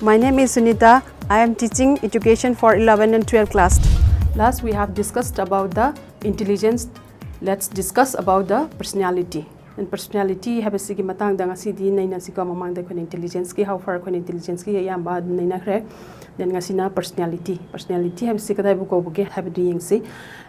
My name is Sunita. I am teaching education for 11 and 12 class. Last we have discussed about the intelligence. Let's discuss about the personality. And personality have a sigi matang dang asidi naina siko mamang de kon intelligence ki how far kon intelligence ki yamba naina kre then ngasina personality. Personality have sigi kadai bu ko bu ke have doing si.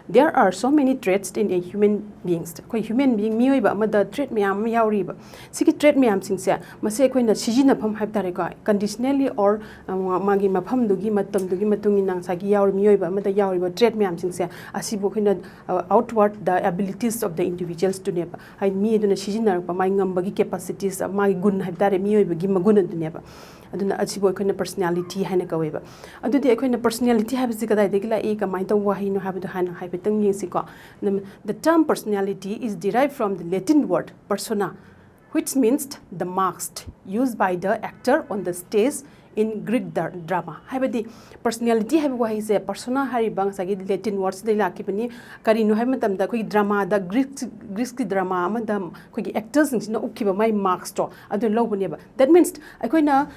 There are so many traits in a human beings. Koi human being mioi ba ma the trait myam yauri ba. Sigi trait myam sing sia mase koi na sijina pham have tare ko conditionally or magi mapham dugi matam dugi matungi nang sagi yauri mioi ba ma the yauri ba trait myam sing sia asibu koi na outward the abilities of the individuals to neba. Hai mi do sijina pa mai ngambagi capacities mai gun have tare mioi ba gi magun do neba. aduna achibo koina personality haina kaweba adudi koina personality habisi kadai degila e kamai to wahi no habu haina haibetang yesi ko the term personality is derived from the Latin word persona, which means the mask used by the actor on the stage in Greek drama. Habidi personality have wahi se persona hari bang sagi Latin words de la kipani kari no have tam da koi drama da Greek drama ma da koi actors no ukiba mai marks to adu low buneba. That means akoina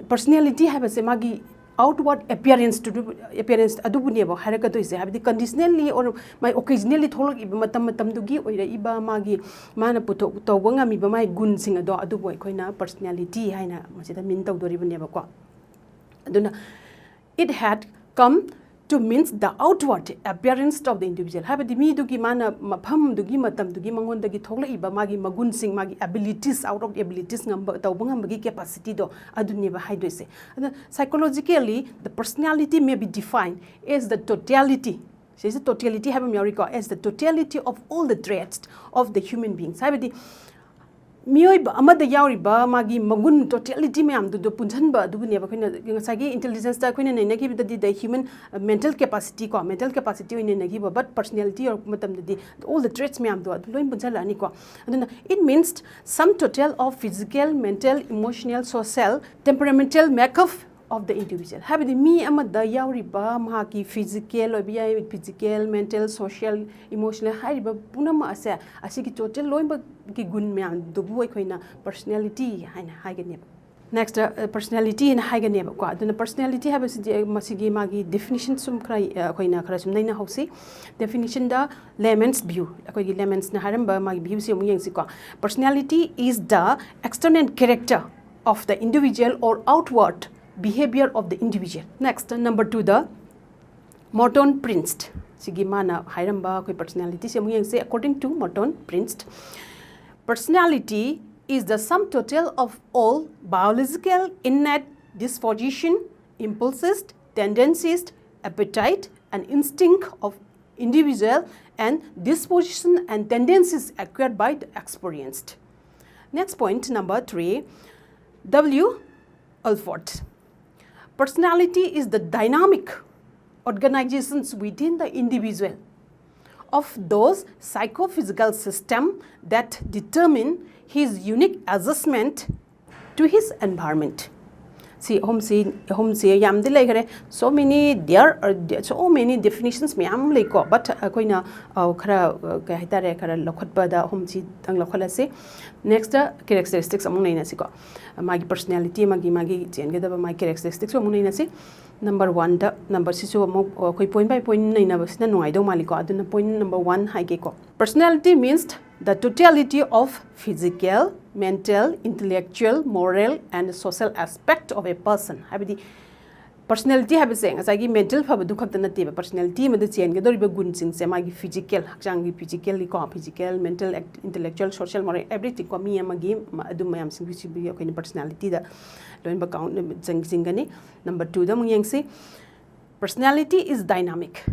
personality have se magi outward appearance to do appearance adu buneba haraka to se habidi conditionally or my occasionally tholok iba matam dugi oira iba magi mana puto to wanga mi ba mai gun sing ado adu boy koina personality haina masida min taw dori buneba ko aduna it had come to means the outward appearance of the individual. Habidi mi dugi mana mapham dugi matam dugi mangon dagi thogla iba magi magun sing magi abilities out of abilities ngamba tawbanga magi capacity do aduni ba haido se. Psychologically the personality may be defined as the totality. Says the totality have a as the totality of all the traits of the human beings. Habidi mioi ba amada yauri ba magi magun totality me am do punjan ba du ne ba khina sagi intelligence ta khina nei nagi the human mental capacity ko mental capacity in nagi ba but personality or matam di all the traits me am do loin punjala ani ko aduna it means some total of physical, mental, emotional, social, temperamental makeup of the individual. Habidi mi amada yauri ba magi physical or physical, mental, social, emotional hai ba punama asa asigi total loin ba ki gun me do boy koina personality haina haigane. Next personality in haigane ko aduna personality have masigi magi definition sum krai koina khara sum naina hausi definition da layman's view koi gi layman's na haram ba magi view se mu yang si ko personality is the external character of the individual or outward behavior of the individual. Next number 2 the Morton Prince sigi mana haram ba koi personality se mu yang se according to Morton Prince personality is the sum total of all biological innate disposition, impulses, tendencies, appetite and instinct of individual and disposition and tendencies acquired by the experienced. Next point number 3 W. Alford. Personality is the dynamic organizations within the individual of those psychophysical system that determine his unique adjustment to his environment. See, home say yam de like so many there are so many definitions me am like but koina khara kahitare khara lokhotba da home si tang lokhala se next characteristics among naina si ko magi personality magi chen ge da my characteristics among naina si number 1 da number si so koi point by point naina ba sina ngai do mali ko aduna point number 1 hai ge ko personality means the totality of physical, mental, intellectual, moral and social aspect of a person. Habidi personality have saying as I give mental phab du khakta nate ba personality ma de chen ge dori ba gun sing se magi physical hakchang gi physically ko physical, mental, intellectual, social, moral everything ko mi amagi adu mayam sing bi ko ni personality da loin ba count jing gani. Number 2 da mung yang se personality is dynamic.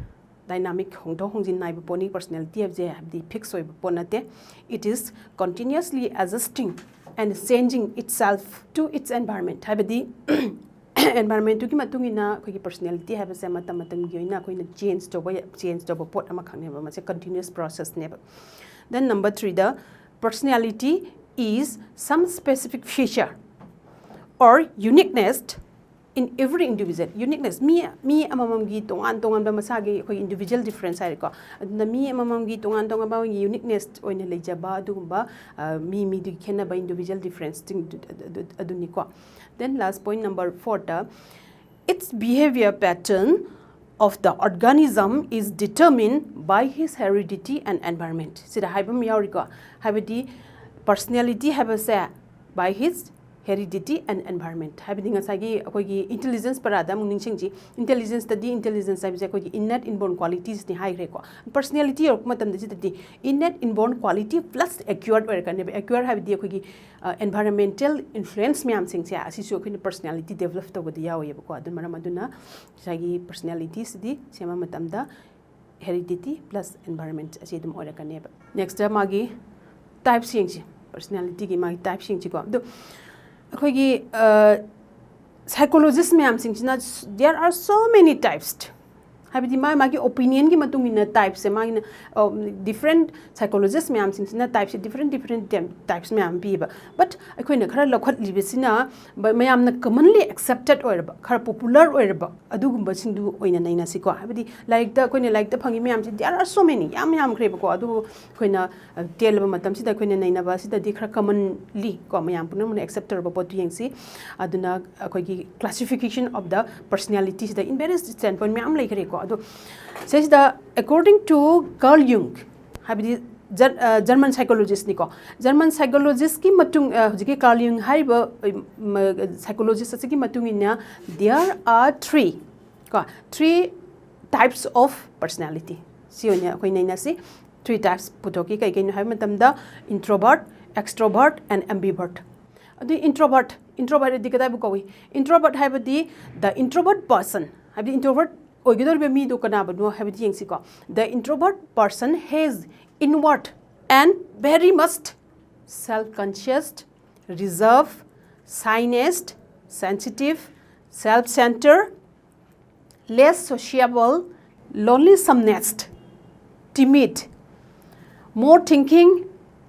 Dynamic hongdo hongjin nai poni personality of the fixed ponate. It is continuously adjusting and changing itself to its environment. Habidi environment to matungina koi personality have se matam gyoina koi change to pot ama khane ba continuous process never. Then number 3 the personality is some specific feature or uniqueness in every individual uniqueness me amamamgi tongan ba masagi koi individual difference hai ko aduna mi amamamgi tongan ba uniqueness oina lejaba adugumba mi di khena ba individual difference aduni ko. Then last point number 4 ta its behavior pattern of the organism is determined by his heredity and environment. Sida haibam yauri ko habidi personality habase by his heredity and environment. Having a sagi intelligence parada munichingji intelligence study intelligence sabse ko innate inborn qualities ni high reko personality or matam de innate inborn quality plus acquired or kan acquired have the ko environmental influence myam sing se asi so ko personality develop to bodi yaw yeb ko adun maram aduna sagi personalities di sema matam da heredity plus environment asi dum ora kan ne. Next magi type sing personality ki magi type sing ko do psychologists there are so many types. Habidi magi opinion ki matung ina types se magi different psychologists types different types but akoina khara lokhat libesina mayam na commonly accepted or khara popular or adugumba singdu oina naina siko habidi like the akoina like the phangi mayam there are so many yam kreba ko adu akoina telba matam sida akoina naina ba sida di khara commonly ko mayam punam accepted ba potu yengsi aduna akoigi classification of the personalities the in various standpoint mayam like ko says the according to Carl Jung German psychologist niko German psychologist ki matung jike Carl Jung haiba psychologist asiki matung ina there are three types of personality sionya koi naina si 3 types putoki kai kai hai matam da introvert extrovert and ambivert adu introvert dikada bu koi introvert haiba di the introvert person habi introvert the introvert person has inward and very much self-conscious, reserved, shyness, sensitive, self-centered, less sociable, lonesomeness, timid, more thinking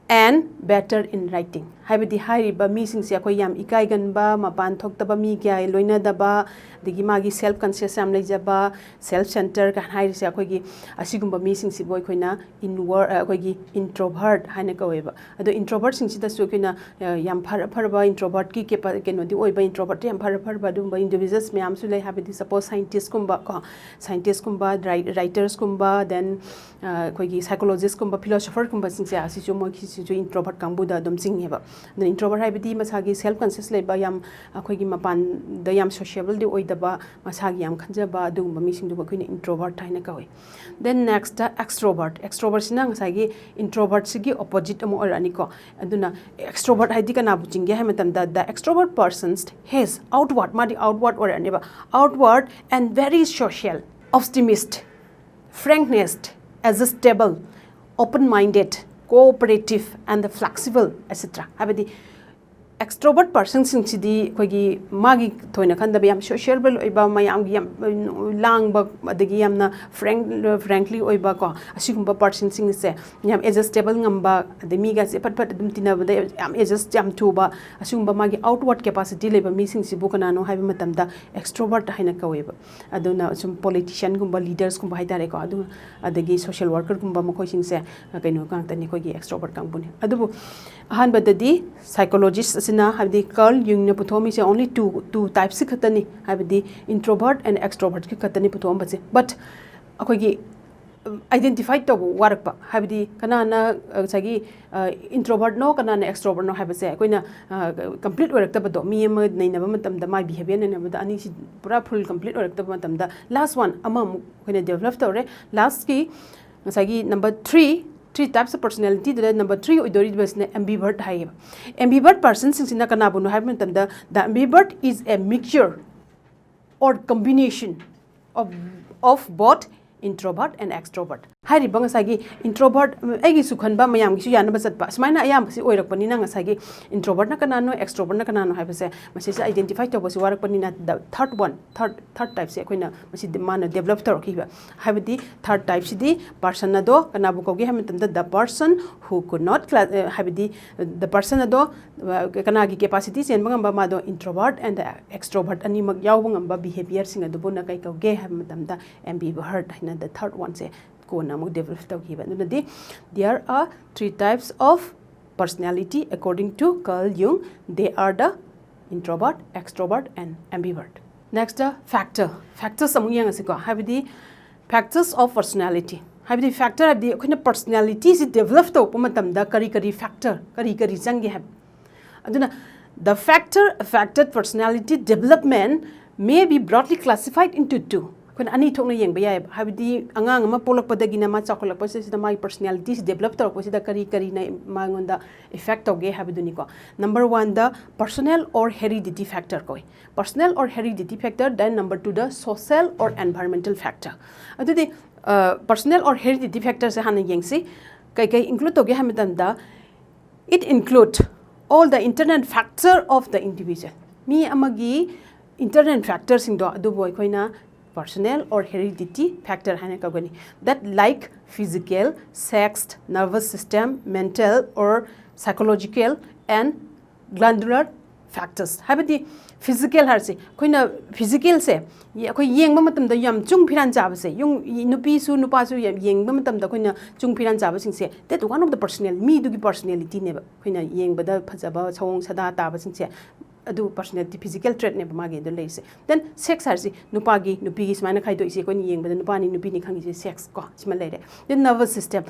and better in writing. Habidi hariba mi singsi akoi yam ikai ganba mapan thokta mi kya loina daba digi magi self conscious am leijaba self center kan hairi se akoi gi asigumba mi singsi boy koina inward akoi gi introvert haina kaweba ado introvert singsi da su koina yam phar introvert ki ke no di oiba introvert yam phar dum ba individuals me am su lai habidi suppose scientist kumba writers kumba then akoi gi psychologist kumba philosopher kumba singsi asi jo mo ki jo introvert kangbu da dum sing heba the introvert habidi masagi self conscious leba yam akoi gi mapan da yam sociable di oidaba masagi yam khanjaba dum mi sing du ko introvert haina kawai. Then next extrovert sina ngasagi introvert sigi opposite amo orani ko aduna extrovert haidi kana buchinge ha matam da the extrovert persons has outward orani ba outward and very social, optimist, frankness, adjustable, open-minded, cooperative and the flexible etc. Habidi extrovert person singsi koigi magi thoina khanda yam sociable oiba mayam yam lang ba adagi yamna frankly oiba ko asigumba person sing se yam adjustable ngamba de miga se pat dum tinaba de yam adjust yam tuba asigumba magi outward capacity leba mi sing si bukana no haiba matam da extrovert haina kaweba aduna sum politician gumba leaders gumba haidare ko adu adagi social worker gumba makoi sing se kaino kang tani koigi extrovert kang buni adubu ahan badadi psychologist habdi Carl Jung ne puthomi se only two types se khatani habdi introvert and extrovert ki khatani puthom bache but akoi gi identify to warakpa habdi kanana sagi introvert no kanana extrovert no habase koina complete warakta bado mi em nei na matam da my behavior ne na ani si pura full complete warakta matam da last one ama koina develop tore last ki sagi number 3 types of personality the number 3 idori bas ne ambivert hai ambivert person sing kana bunu hai matam da the ambivert is a mixture or combination of both introvert and extrovert. हारिबा ngसागी introvert एगी सुखनबा मयाम गिसु यानबा चतबा समाइना अयाम बसी ओइरकपनिना ngसागी introvert na kanano extrovert na kanano हाइबसे मसे से identify तबसि वारकपनिना the third type से अखोइना मसी माना डेभलप तौरखिबा हाइबदी थर्ड टाइप सिदी पर्सन अदो कनाबु कोगे हमतंदा the person who could not हाइबदी द पर्सन अदो कनागी कैपेसिटी चेन बंगबा मादो introvert and extrovert ani mak yaw bangamba behavior singa dubuna kai koge hamtamda ambivert haina the third one se develop there are 3 types of personality according to Carl Jung. They are the introvert, extrovert, and ambivert. Next, the factors among young have the factors of personality. Have the factor of the kind of personality is developed to the kari factor kari jangi have. The factor affected personality development may be broadly classified into 2. Ani thokna yeng ba yai habidi angang ma polak padagina ma chakolak pa se my personality develop tor ko sida kari na mangonda effect oge habiduni ko. Number 1 the personal or heredity factor koi. Personal or heredity factor. Then number 2 the social or environmental factor. Adu the personal or heredity factor se hana yeng si kai include oge hamidam da it include all the internal factor of the individual. Mi amagi internal factors in do adu boy koina personal or heredity factor that like physical, sex, nervous system, mental or psychological and glandular factors. Habiti physical harsi koina physical se koi yengba matamda yam chung phiran jaba se yung nupi su nupa su yengba matamda koina chung phiran jaba sing se that one of the personal me dugi personality ne koina yengba da phajaba chawong sada ta ba sing se adu personality physical trait ne bama ge do leise. Then sex harsi nupagi nupigi smaina khai do ise ko ni yeng bada nupani nupi ni khangi sex ko sima leire. Then nervous system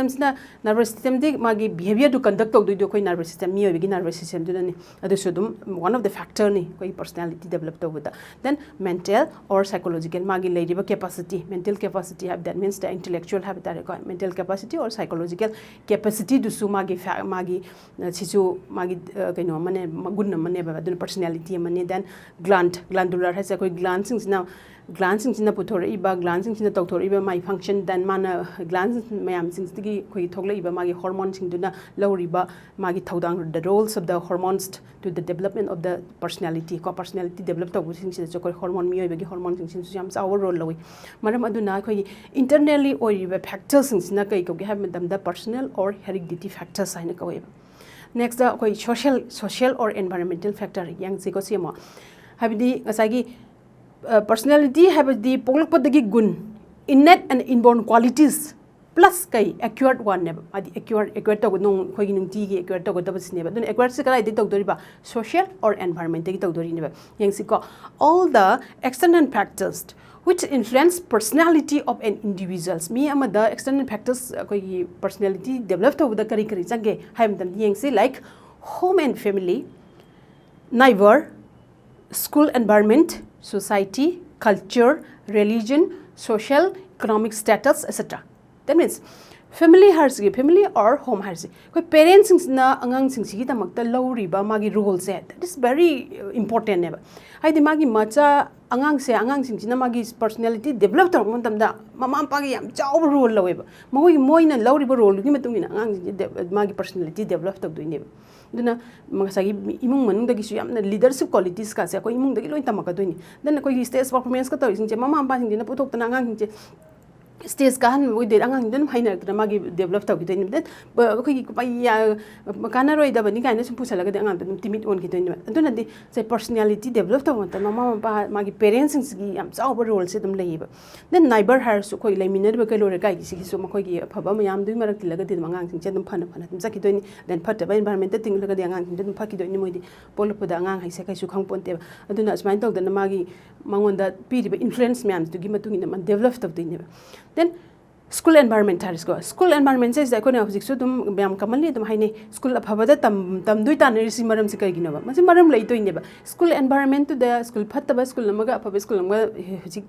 sina nervous system de magi behavior to conduct of do koi nervous system mi obigi nervous system do ni adu sudum one of the factor ni koi personality develop to with. Then mental or psychological magi leire capacity mental capacity have that means the intellectual have that mental capacity or psychological capacity do su magi sisu magi kaino mane gun personality then glandular has a glancing now glancing in the putoriba glancing in the doctoriba my function then mana glance mayam since the togliba magi hormones in duna low riba magi todang the roles of the hormones to the development of the personality personality developed of hormone mi hormones since our role low madam aduna internally or factors since na kai have the personal or heredity factors sign a next the social or environmental factor yang siko simo habidi ngasagi personality have the polakpadagi gun innate and inborn qualities plus kai acquired one ne adi acquired to nong khoi gi nungti gi acquired to dabas ne ba dun acquired se kala idi togdori ba social or environmental gi togdori ne ba yang siko all the external factors which influence personality of an individuals me amada external factors koi personality developed over the kari change haim dan yeng si like home and family neighbor school environment society culture religion social economic status etc. That means family or home harsi koi parents na angang sing sigi tamakta lawriba magi role set that is very important neba haidi magi macha angang sing sina magi personality develop tor montamda mama pagi yam chaw role laweba moina lawriba role gi matungina angang magi personality develop tor doineba duna magasagi imung manung dagi su yamna leadership qualities ka se ko imung dagi loin tamaka doini then ko stage performance ka tor sing je mama pa sing dina putok tana angang sing je stage kan we did angang dun haina tra magi develop ta gitin den ko ya kana roi da bani kaina sum pusala ga angang dun timid on gitin dun di say personality develop ta wanta mama pa magi parents gi am chaw role se dum leiba then neighbor har su koi leminor ba kalore kai gi su ma koi gi phaba mayam dui marak tilaga din angang sing dum phana dum saki doini then phata ba environment ting laga di angang dun phaki doini moi di polopo da angang hai se kai su khang ponte aduna asmain tawda na magi mangonda piriba influence myam tu gi matungi na develop ta doini then school environment school environment says that so dum bam kamali dum haine school aphabada tam dui tan risi maram se kai ginaba masi maram lai to ineba school environment to the school phattaba school namaga aphabe school namaga hujik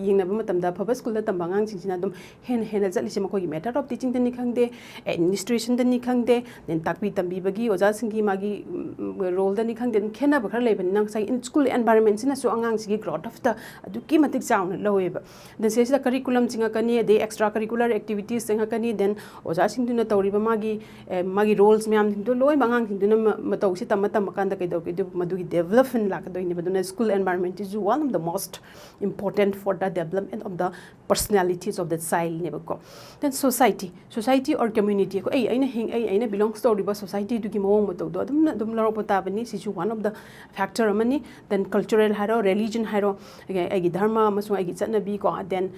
yingna ba matam da aphabe school da tam bangang singina dum hen jali se makoi matter of teaching den ni khangde administration den ni khangde then takpi tambi bagi oja singi magi role den ni khangde khena ba khar leiban nang sai in school environment sina so angang sigi growth of the adu ki matik sound loweba then says the curriculum singa kani de extra curricular activities चंगकनी देन ओजा सिंगदुना तौरिबा मागी roles ma'am सिंगदु लोय मंगांग सिंगदुना मतौसी तम तम कांदा कैदौके दु मदुगी डेवलपमेंट लाकदोइने बदुना school environment is one of the most important for the development of the personalities of the child nebako. Then society or community ko aina belongs to riba society du ki mong mo to dum laro pata bani si one of the factor amani. Then cultural haro, religion haro, agi dharma amasung agi chanabi ko, then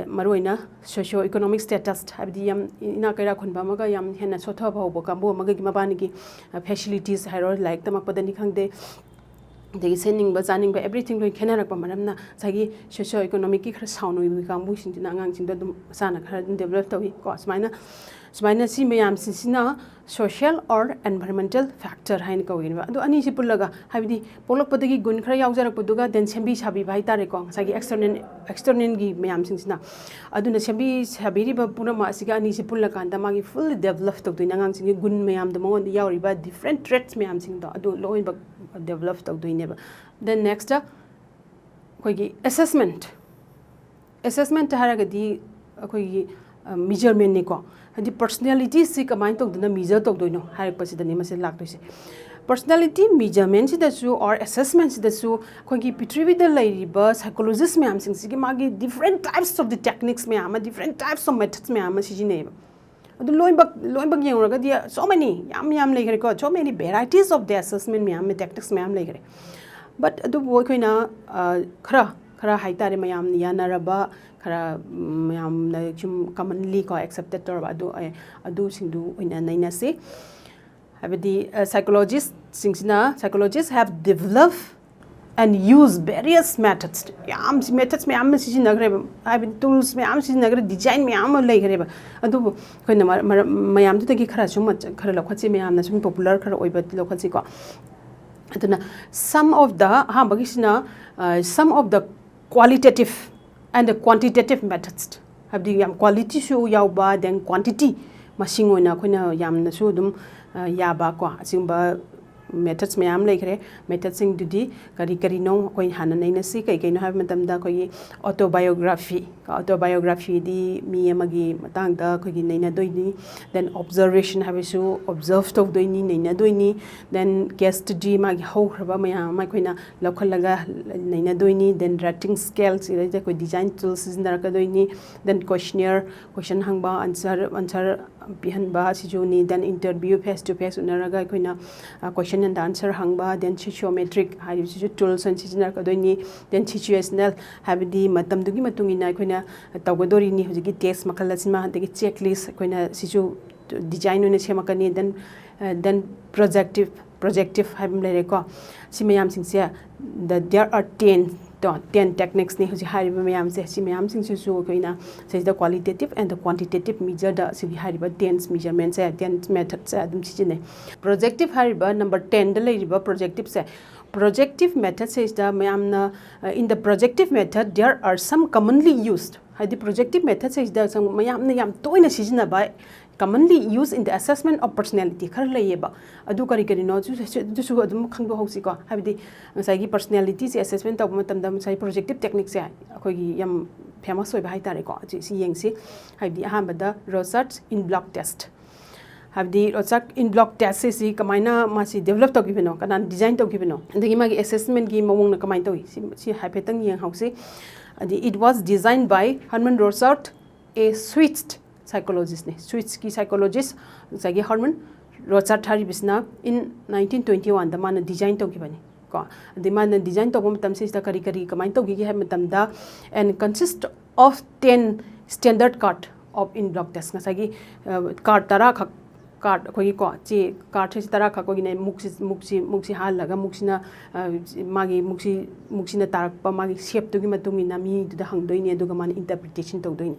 maroina socio economic status habdi yam ina kaira khunba maga yam hena sotha bhaw bo kambo maga gi mabani ki facilities haro like tamak padani khangde they sending bazaning by everything like Canada Maramna Sagi socio economic sound we come wishing to Nangang the Sana developed away cost minor. Smina si mayam sina social or environmental factor hain ko in do ani si pulaga habidi polok podagi gun khara yaujarak poduga then sembi sabi bhai tare ko sagi external gi mayam sina aduna sembi sabiri ba pura ma siga ani si pulaga anda magi fully developed to nangang sing gun mayam the mon yauri ba different traits mayam sing do adu loin ba developed to do neba. Then next ko gi assessment haragadi ko gi measurement ni ko the personality si kamai to duna measure to doino har pasidani mase laktoise personality measurement da su or assessment da su khongi pitri da lairiba psychologist me am sing sigi magi different types of the techniques me am different types of methods me am sigi ne adu loinbak yang raga dia so many yam lai ko so many varieties of the assessment me am tactics me am lai gare but adu boy koina khara haitare me am yana raba khara mayam na chum commonly ko accepted tor adu singdu ina naina se habidi psychologists have developed and use various methods me am si nagre habidi tools me am si nagre design me am lai gare adu koina mayam tu ki khara chum khara lokhachi me am na chum popular khara oiba lokhachi ko aduna some of the qualitative and the quantitative methods habdi yam quality show yauba then quantity masing oina khoina yam na su dum yaba ko asingba methods me am like methods sing dudi kari no koi hana naina si kai no have matam da koi autobiography di mi amagi matang da koi naina doini then observation have su observe to doini naina doini then case study magi how khaba maya mai koina lokhalaga naina doini then writing skills ira koi design tools is ka doini then question hangba answer bihanba sijuni then interview face to face unaraga koina question and answer hangba then sociometric haisu tools and sijina ka doini then situational habidi matam dugi matungina koina tawgodori ni hujigi test makala sima degi checklist koina sisu design une semakani then projective habim lere ko simayam singsia there are 10 techniques ni huji hariba mayam se simayam sing su koina se the qualitative and the quantitative measure da si hariba 10 measurements se 10 methods adum chine projective hariba number 10 da leriba projective method says the mayam na in the projective method there are some commonly used the projective method says the mayam na yam toina sijina ba commonly used in the assessment of personality khar layeba adu kari no ju adum khangdo hausi ko habidi sai gi personality se assessment tab matam dam sai projective techniques ya akoi gi yam famous oi ba hai tare ko si yengsi habidi ahamba da research in block test habidi research in block test si kamaina ma si develop to gibino kanan design to gibino ndagi ma gi assessment gi mawong na kamai to si haipetang yeng hausi it was designed by Herman Rorschach, a Swiss psychologist ne Swiss ki psychologist sagi Herman Rorschach hari bisna in 1921 the man design to gibani ko the man design to matam se sta kari kamai to gi ha matam da and consist of 10 standard card of in block test sagi card tara card khoi ko chi card se tara kha ko gi ne muksi hal laga muksina magi muksi na tarak pa magi shape to gi matung ina mi du da hang doi ne du ga man interpretation to doi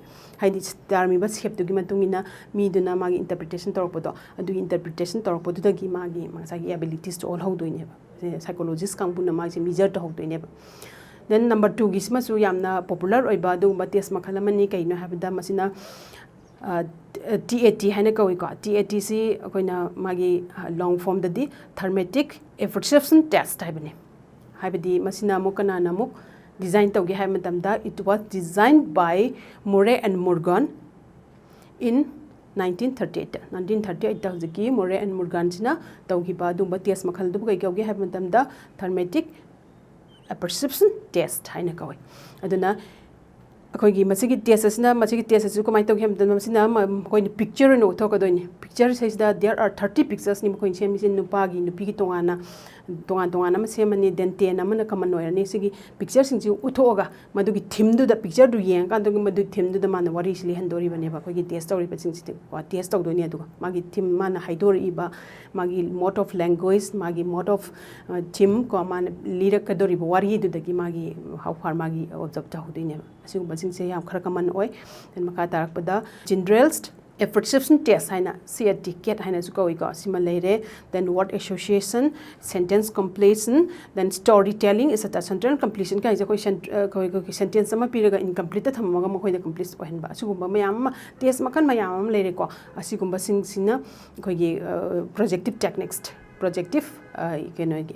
haidi star mi ba shape to gi matung ina mi du na magi interpretation to podo adu interpretation to podo da gi magi sagi abilities to all how doi ne ba psychologist kang bu na magi measure to how doi ne ba then number 2 gi sma su yamna popular oi ba du ba test makhalamani kai no have da masina TAT haina ko TAT si koina magi long form da di thermatic apperception test habidi masina mukana namuk design to gi ha matam da it was designed by Murray and Morgan in 1938 hojiki Murray and Morgan sina tawgiba dumba test makhal du kai kawge have matamda thermatic perception test haina kawai aduna akoigi masigi test asina masigi test asu kamai tawge matamda masina koi picture no thokadoi picture says that there are 30 pictures ni koi semi sin nupa gi nupi gi tongana tongan ama semani den 10 amana common oirani sigi picture sing ju uthoga madugi theme du da picture du yang kan du madu theme du da mana wari sili handori bane ba koi gi test story pa sing sing wa test tawdoi ni adu magi theme mana haidori ba magi mode of language magi mode of theme ko man lyric kadori ba wari du da gi magi how far magi observe ta hodoi ne asigu ba sing se yam khara common oi then maka tarak pada generalized a perception test haina CAT cat haina su koi ko sima leire then word association sentence completion then storytelling is a sentence completion kai je koi sentence sama piraga incomplete thamaga ma koi da complete ohen ba asugumba mayam test makan mayam leire ko asigumba sing sina koi gi projective techniques projective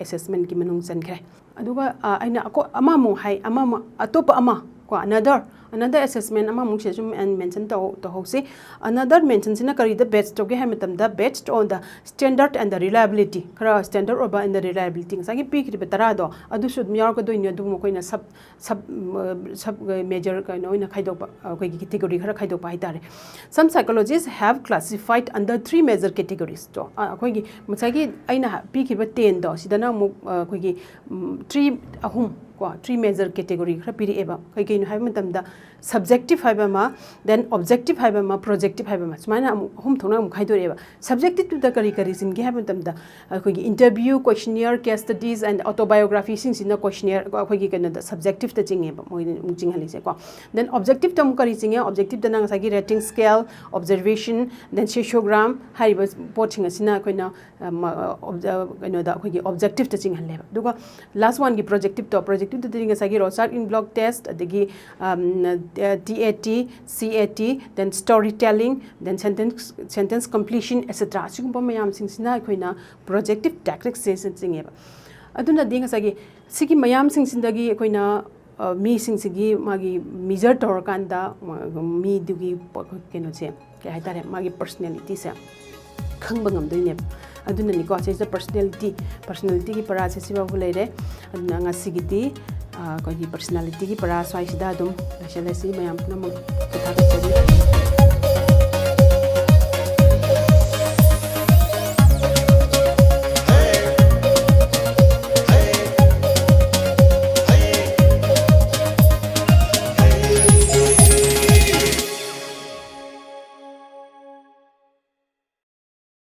assessment ki manung san khai aduga aina ko ama mo hai ama atopa ama ko another assessment ama mung sesum and mention to hose another mention sina kari the based to ge hamatam the based on the standard and the reliability kara standard over and the reliability sagi pick ri betara do adu should myar ko do in adu mo koina sub major kind oina khaido ko gi category khara khaido pa hitare some psychologists have classified under 3 major categories to ko gi masagi aina pick ri 10 do sidana mo ko gi 3 ahum ko 3 major category khara piri eba kai kai no haibam tamda subjective haibama then objective haibama projective haibama sumaina hum thona mu khaidore eba subjective to the kari sin ge haibam tamda koi gi interview questionnaire case studies and autobiography sing sin questionnaire koi gi kana da subjective ta jinge ba moi mu jinghali se ko then objective tam kari jinge objective da nang sagi rating scale observation then sociogram haiba poting asina koina da koi gi objective ta jinghalle ba duga last one gi projective to projective to the sagi Rorschach in block test adagi TAT CAT then storytelling then sentence completion etc sigumba mayam sing sina koina projective techniques se singe ba aduna dinga sagi sigi mayam sing sindagi koina mi sing sigi magi measure tor kanda mi dugi keno che ke haitare magi personality se khangba ngam doine aduna ni ko se personality ki para se siba bulere aduna nga sigiti ko gi personality ki para swai sida dum la shalasi mayam namang